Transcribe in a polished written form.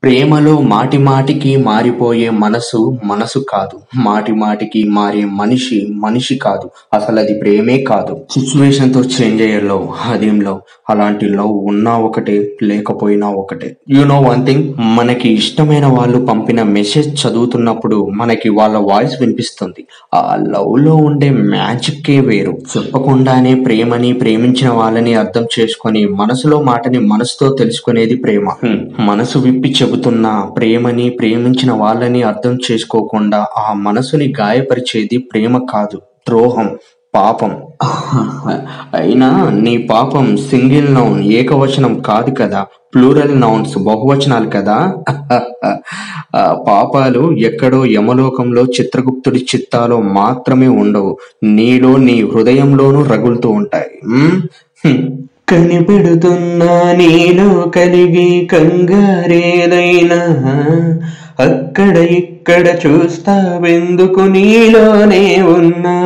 ప్రేమలో మాటి మాటికి మారిపోయే మనసు మనసు కాదు. మాటి మాటికి మారే మనిషి మనిషి కాదు. అసలది ప్రేమే కాదు. సిచ్యువేషన్‌తో చేంజ్ అయ్యే లవ్. అదేం లవ్? అలాంటి లవ్ ఉన్నా ఒకటే, లేకపోయినా ఒకటే. యూ నో వన్ థింగ్, మనకి ఇష్టమైన వాళ్ళు పంపిన మెసేజ్ చదువుతున్నప్పుడు మనకి వాళ్ళ వాయిస్ వినిపిస్తుంది. ఆ లవ్‌లో ఉండే మ్యాజిక్కే వేరు. చెప్పకుండానే ప్రేమని, ప్రేమించిన వాళ్ళని అర్థం చేసుకొని మనసులో మాటని మనసుతో తెలుసుకునేది ప్రేమ. మనసు విప్పి చెబుతున్నా ప్రేమని, ప్రేమించిన వాళ్ళని అర్థం చేసుకోకుండా ఆ మనసుని గాయపరిచేది ప్రేమ కాదు, ద్రోహం, పాపం. అయినా నీ పాపం సింగిల్ నౌన్ ఏకవచనం కాదు కదా, ప్లూరల్ నౌన్స్ బహువచనాలు కదా. ఆ పాపాలు ఎక్కడో యమలోకంలో చిత్రగుప్తుడి చిత్తాలో మాత్రమే ఉండవు, నీలో నీ హృదయంలోనూ రగులుతూ ఉంటాయి. కనిపెడుతున్నా నీలో కలిగి కంగారేదైనా, అక్కడ ఇక్కడ చూస్తావెందుకు నీలోనే ఉన్నా.